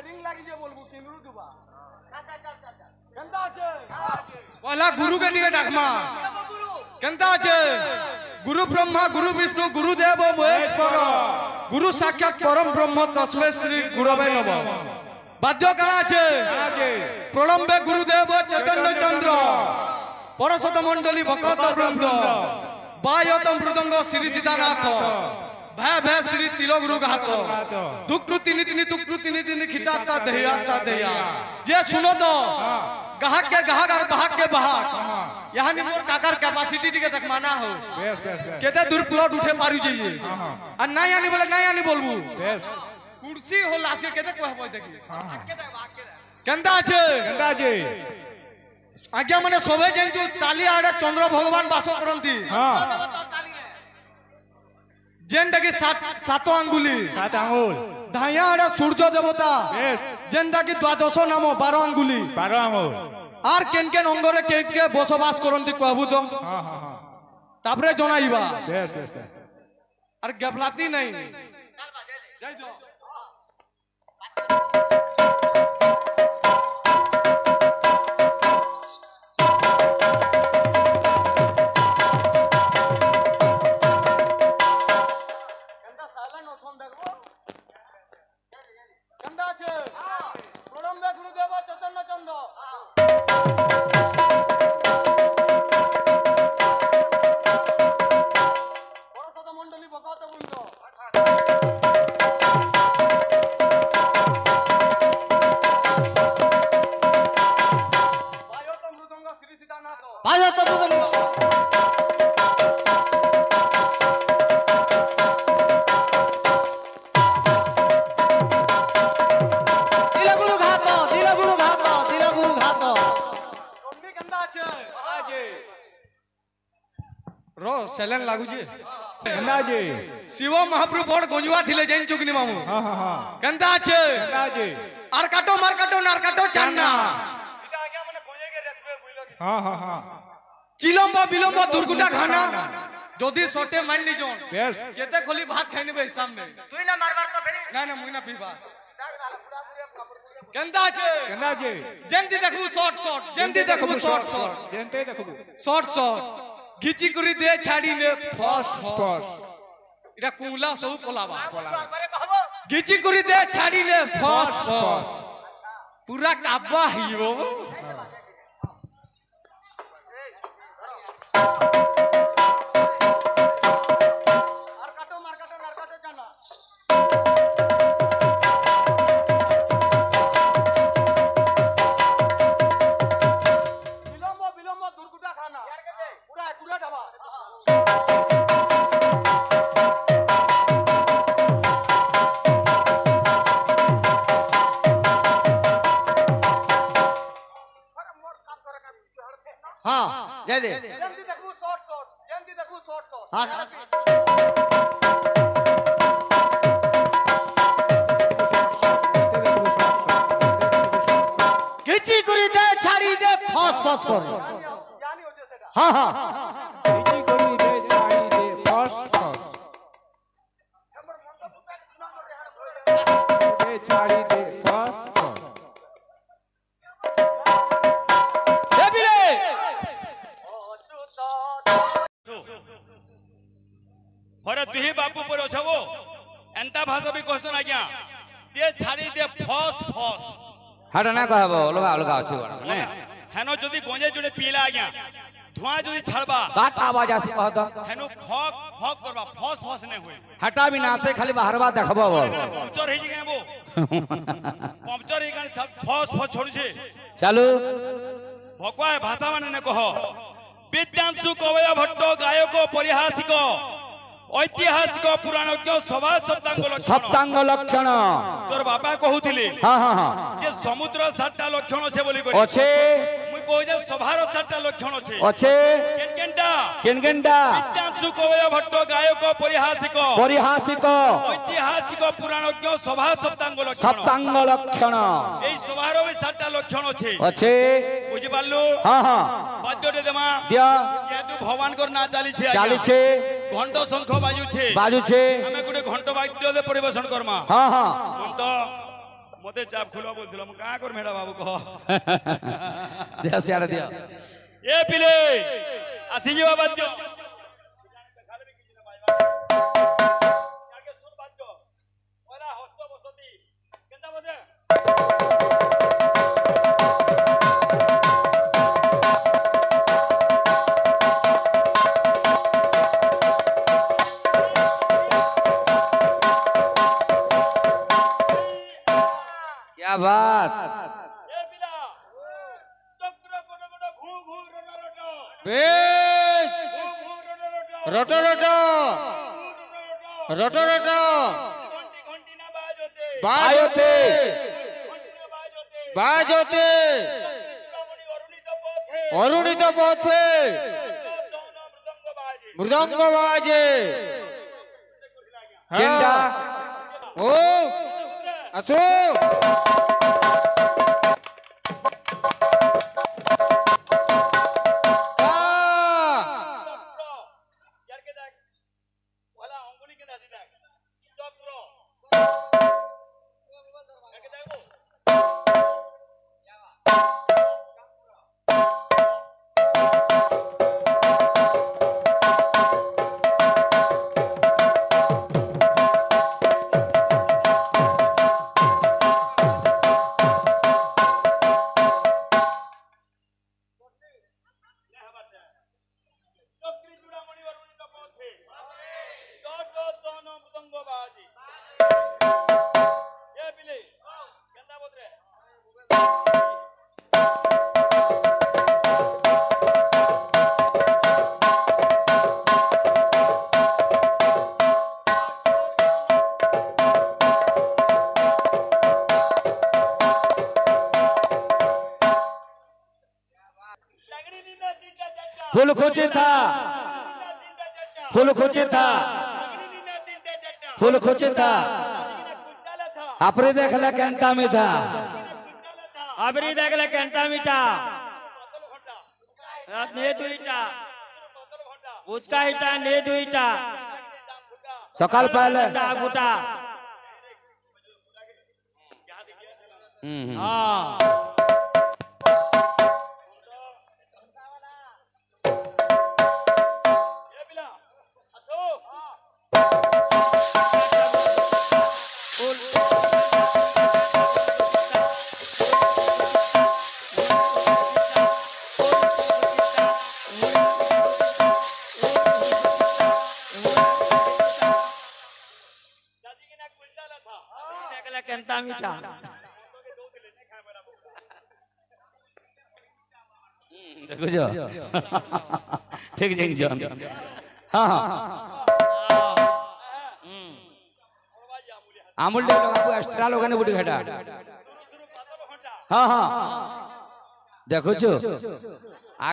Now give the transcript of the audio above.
boring लागी जे बोलबो किनरु दुबा केंता আছে पहला गुरु के दिए डाकमा केंता আছে गुरु ब्रह्मा गुरु विष्णु गुरु देव महेश्वर गुरु साक्षात परम ब्रह्म तस्मै श्री गुरवे नमः बाध्य काना আছে प्रलंबे गुरुदेव चैतन्य चंद्र परसत मंडली भक्त वृंद बायतम मृदंग श्री सीतानाथ भय भय श्री तिलगुरु घात दुकृति नीति तुकृति नीति खिटाता दहिया ये सुनो तो गाहक के गाहक और बाहक के बाहक यहाँ निमोर काकर कैपेसिटी टिके तक माना हो केते दूर प्लॉट उठे पारू जाइए और ना यानी बोले ना यानी बोलबू कुर्सी हो लास्ट के केते कहबो देखि केंदा আছে आज्ञा माने सोभे जेंतु ताली आडे चंद्र भगवान वास करंती जेंदा की सात आंगुली धाया आडे सूर्य देवता जेंदा की द्वादश नाम 12 आंगुली आर केन केन अंगरे के बसवास करंती कहबू तो तापरे जणाइबा आर गबलाती नहीं जय जो सेलन लागू जे केंदा जे शिव महाप्रभु बड़ गंजुआ थिले जैन चुकनी मामू केंदा আছে आर काटो मार काटो नार काटो चान्ना इटा आज्ञा माने गंजे के रेथबे बुइलो चिलम्ब बिलम्ब दुर्गुटा खाना जदी सोटे मान ली जोन केते खोली भात खाइने बे सामने तुई ना मारबार तो फेरी ना ना मुई ना पीबा केंदा আছে जेंती देखबू शॉर्ट शॉर्ट जेंती देखबू शॉर्ट शॉर्ट जेंते देखबू शॉर्ट शॉर्ट घिची करी दे छाड़ी ने फस फस इरा कुला सब पोलाबा घिची करी दे छाड़ी ने फस फस पूरा काबा हियो आर काटो मार काटो नार काटो जाना बिलम्ब बिलम्ब दुर्गुटा खाना पूरा पूरा ढाबा हाँ जय दे जल्दी देखो शॉर्ट शॉर्ट जल्दी देखो शॉर्ट शॉर्ट हाँ किची करी दे छाड़ी दे फस फस कर हाँ हाँ किची करी दे छाड़ी दे फस फस दे छाड़ी दे फस फस हरे दुही बापू पर अछबो एंता भाषा भी क्वेश्चन आज्ञा दे छाड़ी दे फस फस हटा ना कहबो लगा लगा अछि माने हेनो जदी गंजे जुड़े पीला आज्ञा धुआं जदी छड़बा काट आवाज आसी कहत हेनो फक फक करबा फस फस ने होय हटा भी ना से खाली बाहरवा देखबो पंक्चर हे जे गबो पंक्चर हे कान फस फस छोड़ छे चालू भगवा भाषा माने ने कहो विद्यांशु कवय भट्ट गायक परिहासिक ऐतिहासिक पुराणज्ञ सभा सप्तांग लक्षण तोर बापा कहूथिले हां हां हां जे समुद्र 7टा लक्षण छे बोली करी अछि मुई कहो जे सभार 7टा लक्षण छे अछि केनकेनटा विद्यांशु कवय भट्ट गायक परिहासिक ऐतिहासिक पुराणज्ञ सभा सप्तांग लक्षण एई सभार भी 7टा लक्षण छे अछि बुझि पालु हां हां बाद्यटे देमा दिया जेतु भगवान कर ना चाली छे घंट शंख बाजू छे हमें गुटे घंट वाद्य दे परिवेशन करमा हां हां घंट मते चाप खुलवा बोलथिलो हम का कर मेडा बाबू कह दिया सियारे दिया ए पिले आसी जीवा बाद्य क्या बात रोटो रोटो रोटो रोटो बायोते बाजोते अरुणित पथे मृदंग बाजे केंडा ओ असो फुल खोचे था फुल खोचे था फुल खोचे था आपरे देखला केंता मीठा अबरी देखले केंता मीठा ने दुईटा उचका हिटा ने दुईटा सकाल पहले चा गुटा हां केंता मीठा देखो जो ठीक जिंग जन हां हां आमुल डे लोग आपको एक्स्ट्रा लोग ने बुटी घटा हां हां देखो जो